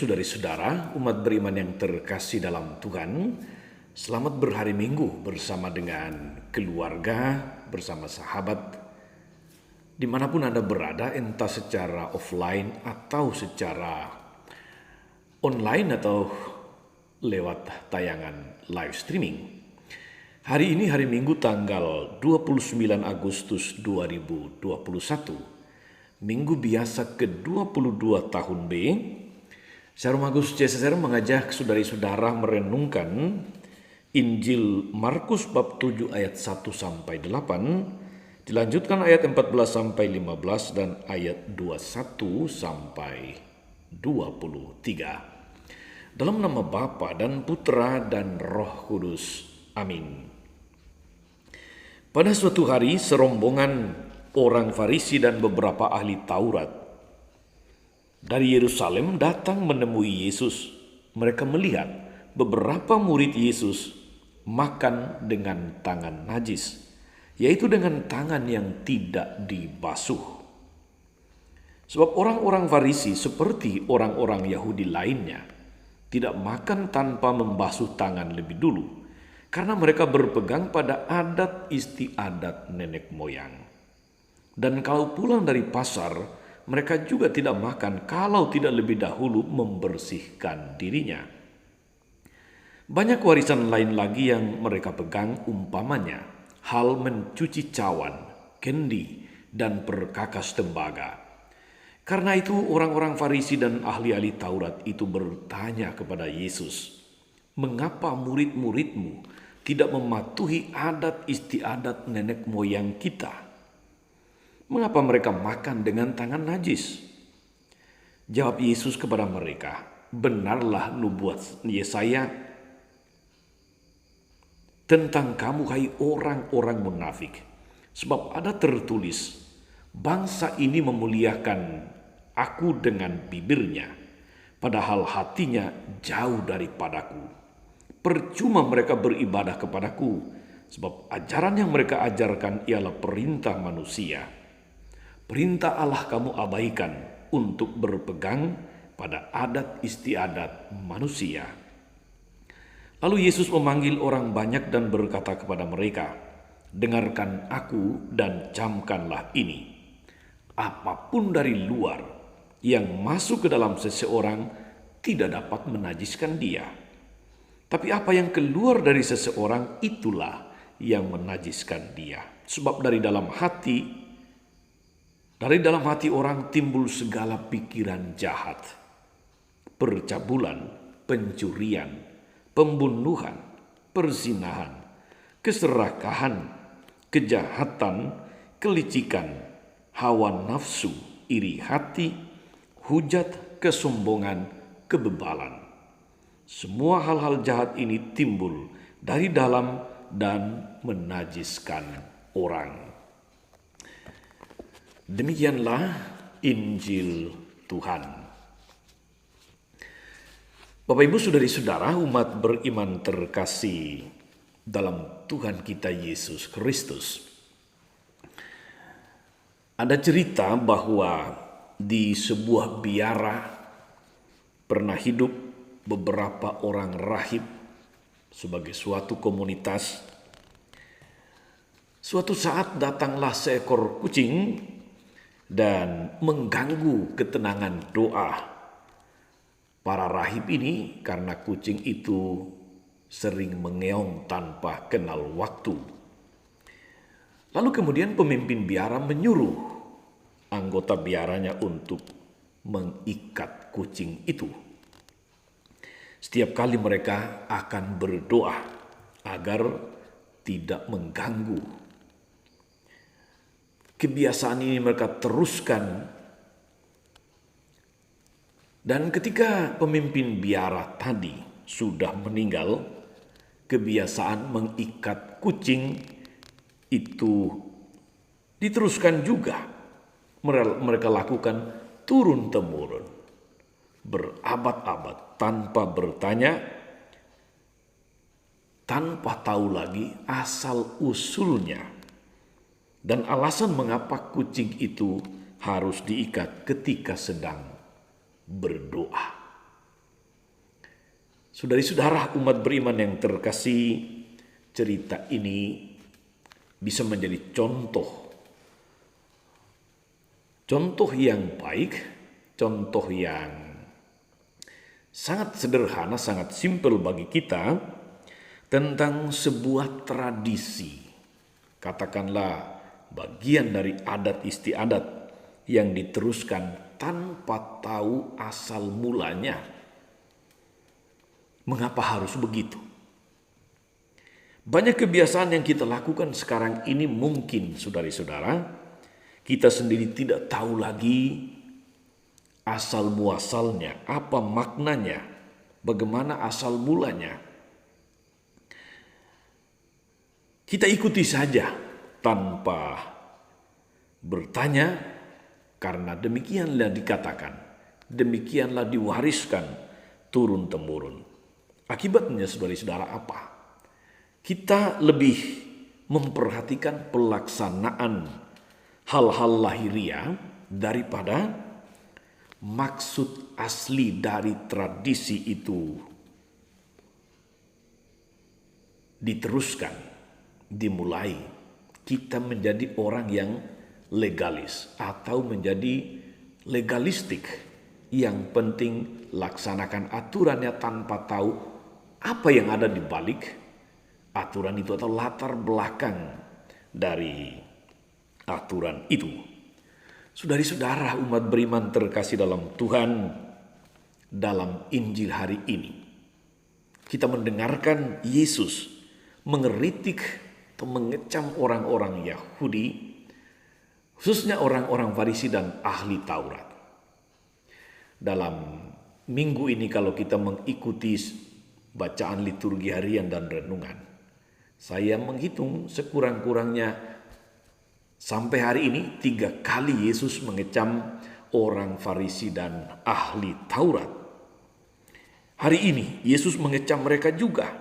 saudari-saudara, umat beriman yang terkasih dalam Tuhan, selamat berhari Minggu bersama dengan keluarga, bersama sahabat, dimanapun Anda berada, entah secara offline atau secara online atau lewat tayangan live streaming. Hari ini hari Minggu tanggal 29 Agustus 2021, Minggu biasa ke-22 tahun B. Shalom Agus CSR mengajak saudari-saudara merenungkan Injil Markus bab 7 ayat 1 sampai 8, dilanjutkan ayat 14 sampai 15 dan ayat 21 sampai 23. Dalam nama Bapa dan Putra dan Roh Kudus. Amin. Pada suatu hari serombongan orang Farisi dan beberapa ahli Taurat dari Yerusalem datang menemui Yesus. Mereka melihat beberapa murid Yesus makan dengan tangan najis, yaitu dengan tangan yang tidak dibasuh. Sebab orang-orang Farisi seperti orang-orang Yahudi lainnya tidak makan tanpa membasuh tangan lebih dulu, karena mereka berpegang pada adat istiadat nenek moyang. Dan kalau pulang dari pasar, mereka juga tidak makan kalau tidak lebih dahulu membersihkan dirinya. Banyak warisan lain lagi yang mereka pegang, umpamanya hal mencuci cawan, kendi, dan perkakas tembaga. Karena itu orang-orang Farisi dan ahli-ahli Taurat itu bertanya kepada Yesus, "Mengapa murid-muridmu tidak mematuhi adat istiadat nenek moyang kita? Mengapa mereka makan dengan tangan najis?" Jawab Yesus kepada mereka, "Benarlah nubuat Yesaya tentang kamu, hai orang-orang munafik. Sebab ada tertulis, bangsa ini memuliakan aku dengan bibirnya, padahal hatinya jauh daripadaku. Percuma mereka beribadah kepadaku, sebab ajaran yang mereka ajarkan ialah perintah manusia. Perintah Allah kamu abaikan untuk berpegang pada adat istiadat manusia." Lalu Yesus memanggil orang banyak dan berkata kepada mereka, "Dengarkan aku dan camkanlah ini. Apapun dari luar yang masuk ke dalam seseorang tidak dapat menajiskan dia. Tapi apa yang keluar dari seseorang itulah yang menajiskan dia. Sebab dari dalam hati orang timbul segala pikiran jahat, percabulan, pencurian, pembunuhan, perzinahan, keserakahan, kejahatan, kelicikan, hawa nafsu, iri hati, hujat, kesombongan, kebebalan. Semua hal-hal jahat ini timbul dari dalam dan menajiskan orang." Demikianlah Injil Tuhan. Bapak Ibu saudari-saudara, umat beriman terkasih dalam Tuhan kita Yesus Kristus. Ada cerita bahwa di sebuah biara pernah hidup beberapa orang rahib sebagai suatu komunitas. Suatu saat datanglah seekor kucing dan mengganggu ketenangan doa para rahib ini, karena kucing itu sering mengeong tanpa kenal waktu. Lalu kemudian pemimpin biara menyuruh anggota biaranya untuk mengikat kucing itu. Setiap kali mereka akan berdoa agar tidak mengganggu. Kebiasaan ini mereka teruskan, dan ketika pemimpin biara tadi sudah meninggal, kebiasaan mengikat kucing itu diteruskan juga. Mereka lakukan turun-temurun, berabad-abad tanpa bertanya, tanpa tahu lagi asal-usulnya dan alasan mengapa kucing itu harus diikat ketika sedang berdoa. Saudari-saudara umat beriman yang terkasih, cerita ini bisa menjadi contoh yang baik, contoh yang sangat sederhana, sangat simpel bagi kita tentang sebuah tradisi. Katakanlah bagian dari adat istiadat yang diteruskan tanpa tahu asal mulanya. Mengapa harus begitu? Banyak kebiasaan yang kita lakukan sekarang ini mungkin saudari-saudara, kita sendiri tidak tahu lagi asal muasalnya, apa maknanya, bagaimana asal mulanya. Kita ikuti saja tanpa bertanya, karena demikianlah dikatakan, demikianlah diwariskan turun-temurun. Akibatnya saudara-saudara apa? Kita lebih memperhatikan pelaksanaan hal-hal lahiriah daripada maksud asli dari tradisi itu diteruskan, dimulai. Kita menjadi orang yang legalis atau menjadi legalistik. Yang penting laksanakan aturannya tanpa tahu apa yang ada di balik aturan itu atau latar belakang dari aturan itu. Saudari-saudara umat beriman terkasih dalam Tuhan, dalam Injil hari ini kita mendengarkan Yesus mengeritik atau mengecam orang-orang Yahudi, khususnya orang-orang Farisi dan ahli Taurat. Dalam minggu ini kalau kita mengikuti bacaan liturgi harian dan renungan, saya menghitung sekurang-kurangnya sampai hari ini 3 kali Yesus mengecam orang Farisi dan ahli Taurat. Hari ini Yesus mengecam mereka juga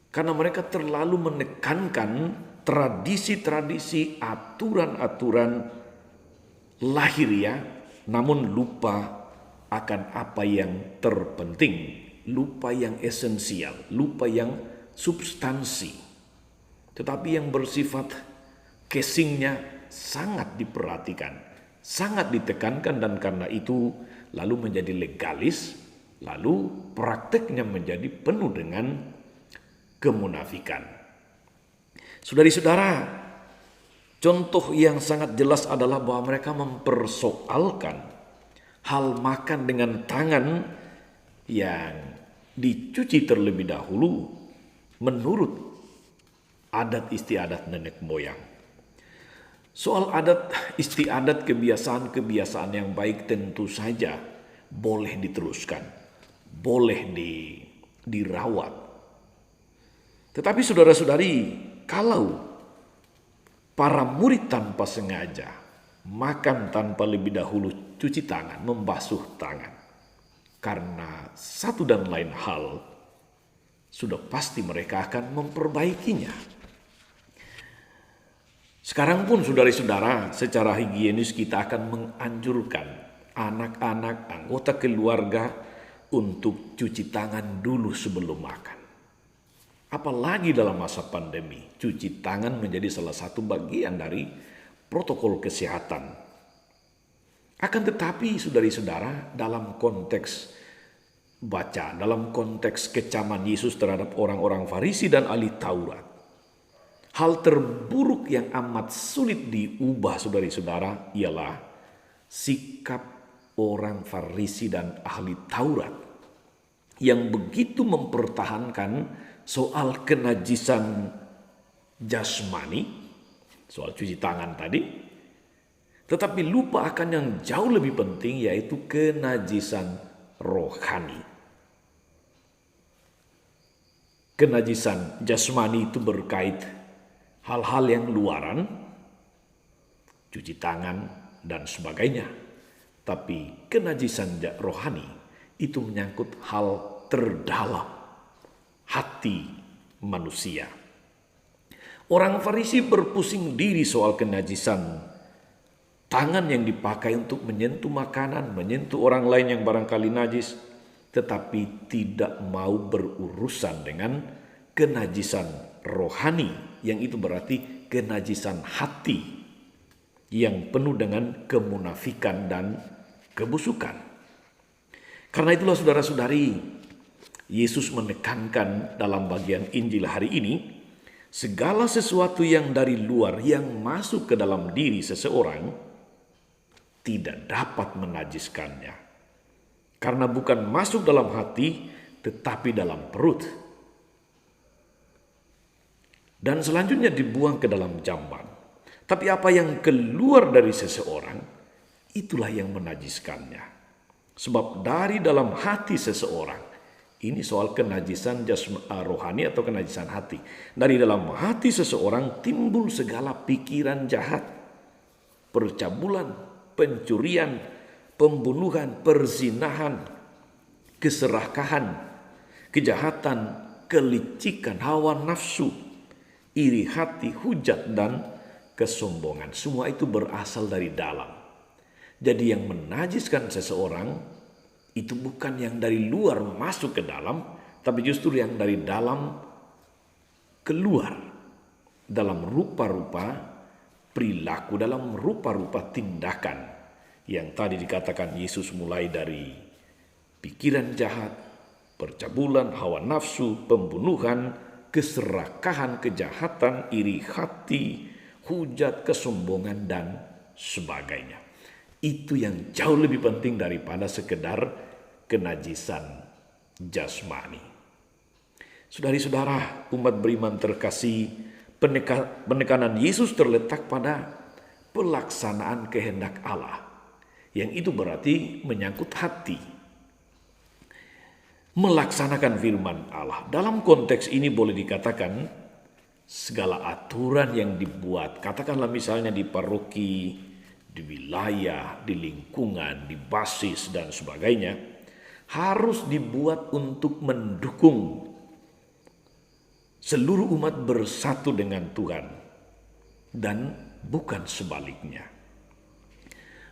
karena mereka terlalu menekankan tradisi-tradisi, aturan-aturan lahiriah, namun lupa akan apa yang terpenting, lupa yang esensial, lupa yang substansi. Tetapi yang bersifat casingnya sangat diperhatikan, sangat ditekankan, dan karena itu lalu menjadi legalis, lalu prakteknya menjadi penuh dengan kemunafikan. Saudari-saudara, contoh yang sangat jelas adalah bahwa mereka mempersoalkan hal makan dengan tangan yang dicuci terlebih dahulu menurut adat istiadat nenek moyang. Soal adat istiadat, kebiasaan-kebiasaan yang baik tentu saja boleh diteruskan, boleh dirawat. Tetapi saudara-saudari, kalau para murid tanpa sengaja makan tanpa lebih dahulu cuci tangan, membasuh tangan, karena satu dan lain hal, sudah pasti mereka akan memperbaikinya. Sekarang pun saudara-saudara, secara higienis kita akan menganjurkan anak-anak, anggota keluarga untuk cuci tangan dulu sebelum makan. Apalagi dalam masa pandemi, cuci tangan menjadi salah satu bagian dari protokol kesehatan. Akan tetapi saudari-saudara, dalam konteks dalam konteks kecaman Yesus terhadap orang-orang Farisi dan ahli Taurat, hal terburuk yang amat sulit diubah saudari-saudara ialah sikap orang Farisi dan ahli Taurat yang begitu mempertahankan soal kenajisan jasmani, soal cuci tangan tadi, tetapi lupa akan yang jauh lebih penting, yaitu kenajisan rohani. Kenajisan jasmani itu berkait hal-hal yang luaran, cuci tangan dan sebagainya. Tapi kenajisan rohani itu menyangkut hal terdalam, hati manusia. Orang Farisi berpusing diri soal kenajisan tangan yang dipakai untuk menyentuh makanan, menyentuh orang lain yang barangkali najis, tetapi tidak mau berurusan dengan kenajisan rohani, yang itu berarti kenajisan hati yang penuh dengan kemunafikan dan kebusukan. Karena itulah saudara-saudari, Yesus menekankan dalam bagian Injil hari ini, segala sesuatu yang dari luar yang masuk ke dalam diri seseorang tidak dapat menajiskannya. Karena bukan masuk dalam hati, tetapi dalam perut. Dan selanjutnya dibuang ke dalam jamban. Tapi apa yang keluar dari seseorang, itulah yang menajiskannya. Sebab dari dalam hati seseorang, ini soal kenajisan rohani atau kenajisan hati. Dari dalam hati seseorang timbul segala pikiran jahat, percabulan, pencurian, pembunuhan, perzinahan, keserakahan, kejahatan, kelicikan, hawa nafsu, iri hati, hujat, dan kesombongan. Semua itu berasal dari dalam. Jadi yang menajiskan seseorang itu bukan yang dari luar masuk ke dalam, tapi justru yang dari dalam keluar, dalam rupa-rupa perilaku, dalam rupa-rupa tindakan yang tadi dikatakan Yesus, mulai dari pikiran jahat, percabulan, hawa nafsu, pembunuhan, keserakahan, kejahatan, iri hati, hujat, kesombongan, dan sebagainya. Itu yang jauh lebih penting daripada sekedar kenajisan jasmani. Saudari-saudara, umat beriman terkasih, penekanan Yesus terletak pada pelaksanaan kehendak Allah. Yang itu berarti menyangkut hati. Melaksanakan firman Allah. Dalam konteks ini boleh dikatakan segala aturan yang dibuat, katakanlah misalnya di paroki, di wilayah, di lingkungan, di basis, dan sebagainya, harus dibuat untuk mendukung seluruh umat bersatu dengan Tuhan dan bukan sebaliknya.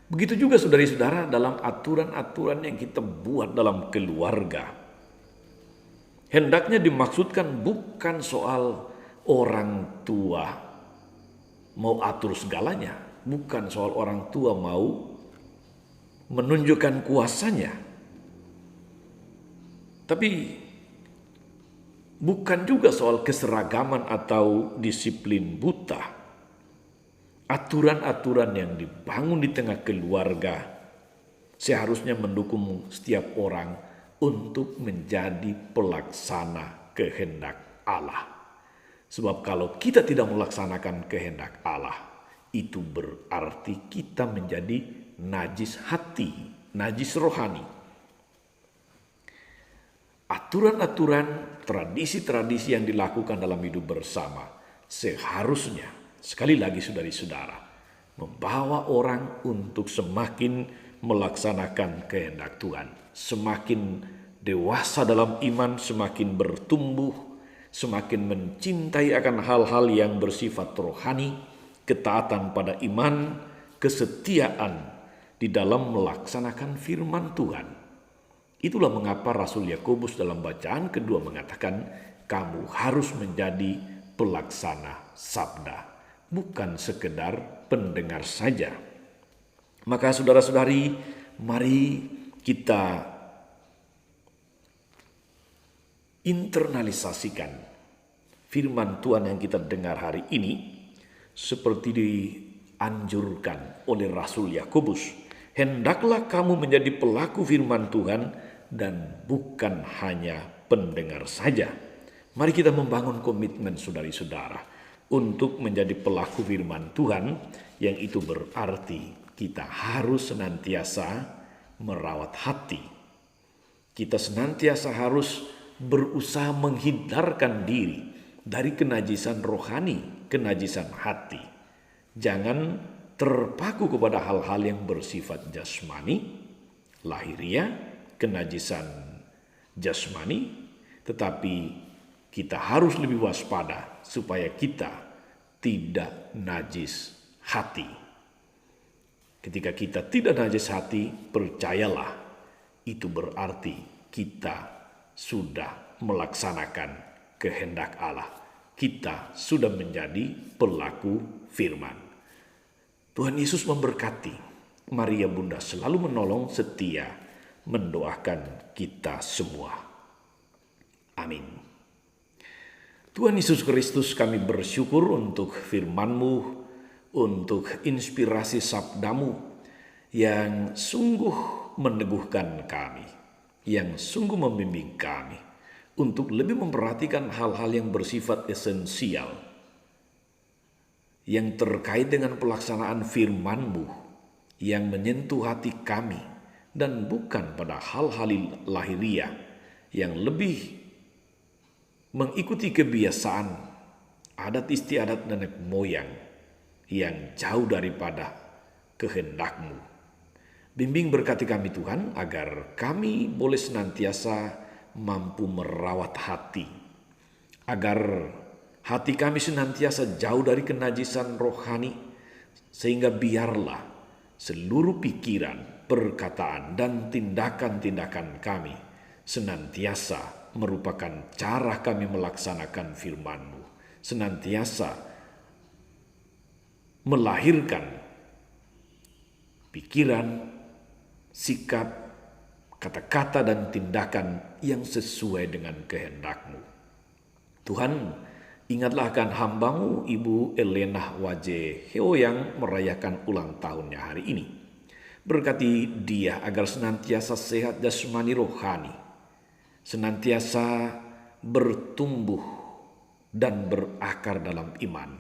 Begitu juga saudari-saudara dalam aturan-aturan yang kita buat dalam keluarga. Hendaknya dimaksudkan bukan soal orang tua mau atur segalanya. Bukan soal orang tua mau menunjukkan kuasanya. Tapi bukan juga soal keseragaman atau disiplin buta. Aturan-aturan yang dibangun di tengah keluarga seharusnya mendukung setiap orang untuk menjadi pelaksana kehendak Allah. Sebab kalau kita tidak melaksanakan kehendak Allah, itu berarti kita menjadi najis hati, najis rohani. Aturan-aturan, tradisi-tradisi yang dilakukan dalam hidup bersama seharusnya, sekali lagi saudari-saudara, membawa orang untuk semakin melaksanakan kehendak Tuhan. Semakin dewasa dalam iman, semakin bertumbuh, semakin mencintai akan hal-hal yang bersifat rohani, ketaatan pada iman, kesetiaan di dalam melaksanakan firman Tuhan. Itulah mengapa Rasul Yakobus dalam bacaan kedua mengatakan, kamu harus menjadi pelaksana sabda, bukan sekedar pendengar saja. Maka saudara-saudari, mari kita internalisasikan firman Tuhan yang kita dengar hari ini, seperti dianjurkan oleh Rasul Yakobus. Hendaklah kamu menjadi pelaku firman Tuhan dan bukan hanya pendengar saja. Mari kita membangun komitmen saudari-saudara untuk menjadi pelaku firman Tuhan, yang itu berarti kita harus senantiasa merawat hati. Kita senantiasa harus berusaha menghindarkan diri dari kenajisan rohani, kenajisan hati. Jangan terpaku kepada hal-hal yang bersifat jasmani, lahiriah, kenajisan jasmani, tetapi kita harus lebih waspada supaya kita tidak najis hati. Ketika kita tidak najis hati, percayalah, itu berarti kita sudah melaksanakan kehendak Allah. Kita sudah menjadi pelaku firman. Tuhan Yesus memberkati. Maria Bunda selalu menolong, setia mendoakan kita semua. Amin. Tuhan Yesus Kristus, kami bersyukur untuk firman-Mu, untuk inspirasi sabdamu yang sungguh meneguhkan kami, yang sungguh membimbing kami untuk lebih memperhatikan hal-hal yang bersifat esensial, yang terkait dengan pelaksanaan firman-Mu, yang menyentuh hati kami, dan bukan pada hal-hal lahiriah yang lebih mengikuti kebiasaan, adat istiadat nenek moyang yang jauh daripada kehendak-Mu. Bimbing berkati kami Tuhan, agar kami boleh senantiasa mampu merawat hati, agar hati kami senantiasa jauh dari kenajisan rohani, sehingga biarlah seluruh pikiran, perkataan, dan tindakan-tindakan kami senantiasa merupakan cara kami melaksanakan firman-Mu, senantiasa melahirkan pikiran, sikap, kata-kata, dan tindakan yang sesuai dengan kehendak-Mu. Tuhan, ingatlah akan hamba-Mu Ibu Elena Wajeheo yang merayakan ulang tahunnya hari ini. Berkati dia agar senantiasa sehat jasmani rohani, senantiasa bertumbuh dan berakar dalam iman,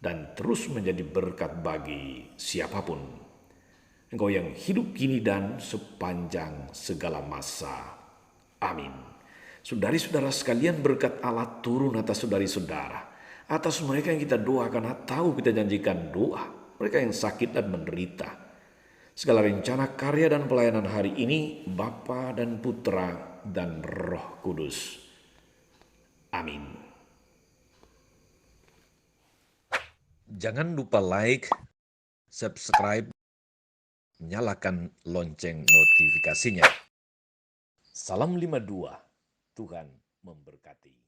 dan terus menjadi berkat bagi siapapun. Engkau yang hidup kini dan sepanjang segala masa. Amin. Saudari-saudara sekalian, berkat Allah turun atas saudari-saudara, atas mereka yang kita doakan atau kita janjikan doa, mereka yang sakit dan menderita. Segala rencana, karya, dan pelayanan hari ini, Bapa dan Putra dan Roh Kudus. Amin. Jangan lupa like, subscribe, nyalakan lonceng notifikasinya. Salam 52, Tuhan memberkati.